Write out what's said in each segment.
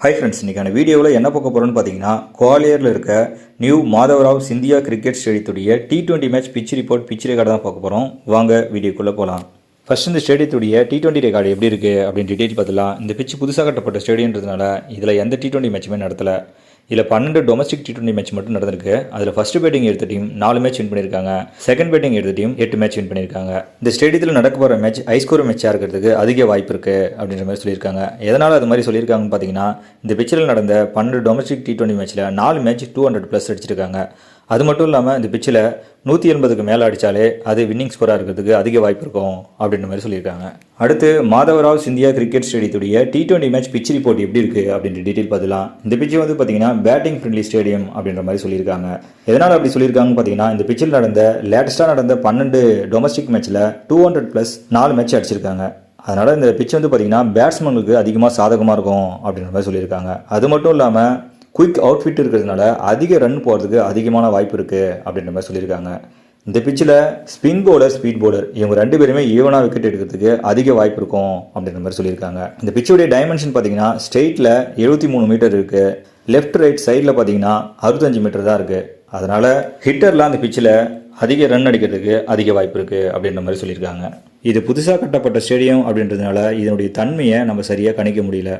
Hi friends, இன்றைக்கான வீடியோவில் என்ன பார்க்க போகிறோன்னு பார்த்தீங்கன்னா, குவாலியரில் இருக்க நியூ மாதவராவ் சிந்தியா கிரிக்கெட் ஸ்டேடியத்துடைய T20 match pitch report pitch record தான் பார்க்க போகிறோம். வாங்க வீடியோக்குள்ளே போகலாம். ஃபர்ஸ்ட் இந்த ஸ்டேடியத்துடைய T20 ரெக்கார்டு எப்படி இருக்குது அப்படின்னு டீட்டெயில் பார்த்துலாம். இந்த பிச் புதுசாக கட்டப்பட்ட ஸ்டேடியம்ன்றதுனால இதில் எந்த T20 மேட்சுமே நடத்தலை. இதில் 12 டொமஸ்டிக் T20 மேட்ச் மட்டும் நடந்திருக்கு. அதில் ஃபர்ஸ்ட் பேட்டிங் எடுத்த டீம் 4 மேட்ச் வின் பண்ணியிருக்காங்க. செகண்ட் பேட்டிங் எடுத்த டீம் 8 மேட்ச் வின் பண்ணியிருக்காங்க. இந்த ஸ்டேடியத்தில் நடக்க போகிற மேட்ச் ஹைஸ்கோர் மேட்சாக இருக்கிறதுக்கு அதிக வாய்ப்பு இருக்குது அப்படின்ற மாதிரி சொல்லியிருக்காங்க. எதனால் அது மாதிரி சொல்லியிருக்காங்கன்னு பார்த்தீங்கன்னா, இந்த பிச்சில் நடந்த 12 டொமஸ்டிக் T20 மேட்ச்சில் 4 மேட்ச் 200+ அடிச்சிருக்காங்க. அது மட்டும் இல்லாமல் இந்த பிச்சில் 180க்கு மேலே அடித்தாலே அது வின்னிங் ஸ்கோராக இருக்கிறதுக்கு அதிக வாய்ப்பு இருக்கும் அப்படின்ற மாதிரி சொல்லியிருக்காங்க. அடுத்து மாதவராவ் சிந்தியா கிரிக்கெட் ஸ்டேடியத்துடைய T20 மேட்ச் பிச் ரிப்போர்ட் எப்படி இருக்குது அப்படின்ற டீட்டெயில் பார்த்துலாம். இந்த பிச்சு வந்து பார்த்தீங்கன்னா பேட்டிங் ஃப்ரெண்ட்லி ஸ்டேடியம் அப்படின்ற மாதிரி சொல்லியிருக்காங்க. எதனால் அப்படி சொல்லியிருக்காங்கன்னு பார்த்தீங்கன்னா, இந்த பிச்சில் நடந்த லேட்டஸ்ட்டாக நடந்த 12 டொமஸ்டிக் மேட்ச்சில் 200+ 4 மேட்ச் அடிச்சிருக்காங்க. அதனால் இந்த பிச் வந்து பார்த்தீங்கன்னா பேட்ஸ்மேனுக்கு அதிகமாக சாதகமாக இருக்கும் அப்படின்ற மாதிரி சொல்லியிருக்காங்க. அது மட்டும் இல்லாமல் குயிக் அவுட்ஃபிட் இருக்கிறதுனால அதிக ரன் போகிறதுக்கு அதிகமான வாய்ப்பு இருக்குது அப்படின்ற மாதிரி சொல்லியிருக்காங்க. இந்த பிச்சில் ஸ்பின் பவுலர், ஸ்பீட் பவுலர் இவங்க 2 பேருமே ஈவனாக விக்கெட் எடுக்கிறதுக்கு அதிக வாய்ப்பு இருக்கும் அப்படின்ற மாதிரி சொல்லியிருக்காங்க. இந்த பிச்சோடைய டைமென்ஷன் பார்த்தீங்கன்னா, ஸ்ட்ரெயிட்டில் 73 மீட்டர் இருக்குது, லெஃப்ட் ரைட் சைடில் பார்த்தீங்கன்னா 65 மீட்டர் தான் இருக்குது. அதனால் ஹிட்டர்லாம் அந்த பிச்சில் அதிக ரன் அடிக்கிறதுக்கு அதிக வாய்ப்பு இருக்குது அப்படின்ற மாதிரி சொல்லியிருக்காங்க. இது புதுசாக கட்டப்பட்ட ஸ்டேடியம் அப்படின்றதுனால இதனுடைய தன்மையை நம்ம சரியாக கணிக்க முடியல.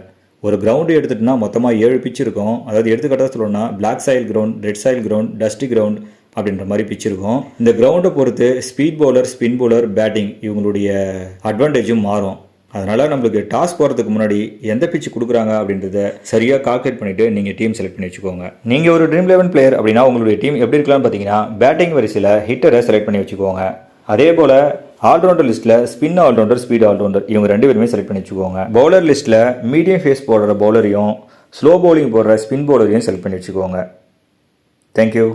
ஒரு கிரவுண்டு எடுத்துகிட்டோன்னா மொத்தமாக 7 பிச் இருக்கும். அதாவது எடுத்துக்காட்டாக சொல்லணும்னா black soil ground, red soil ground, dusty ground அப்படின்ற மாதிரி பிச் இருக்கும். இந்த கிரவுண்டை பொறுத்து speed bowler, spin bowler, batting இவங்களுடைய அட்வான்டேஜும் மாறும். அதனால் நம்மளுக்கு டாஸ் போகிறதுக்கு முன்னாடி எந்த பிச்சு கொடுக்குறாங்க அப்படின்றத சரியாக கால்குலேட் பண்ணிவிட்டு நீங்கள் டீம் செலக்ட் பண்ணி வச்சுக்கோங்க. நீங்கள் ஒரு ட்ரீம் 11 பிளேயர் அப்படின்னா உங்களுடைய டீம் எப்படி இருக்கலாம்னு பார்த்தீங்கன்னா, பேட்டிங் வரிசையில் ஹிட்டரை செலக்ட் பண்ணி வச்சுக்கோங்க. அதே போல் ஆல்ரவுண்டர் லிஸ்ட்டில் ஸ்பின் ஆல்ரவுண்டர், ஸ்பீட் ஆல்ரவுண்டர் இவங்க 2 பேருமே செலக்ட் பண்ணி வச்சுக்கோங்க. பவுலர் லிஸ்ட்டில் மீடியம் ஃபேஸ் போடுற பவுலரையும் ஸ்லோ பவுலிங் போடுற ஸ்பின் பவுலரையும் செலக்ட் பண்ணி வச்சுக்கோங்க. தேங்க்யூ.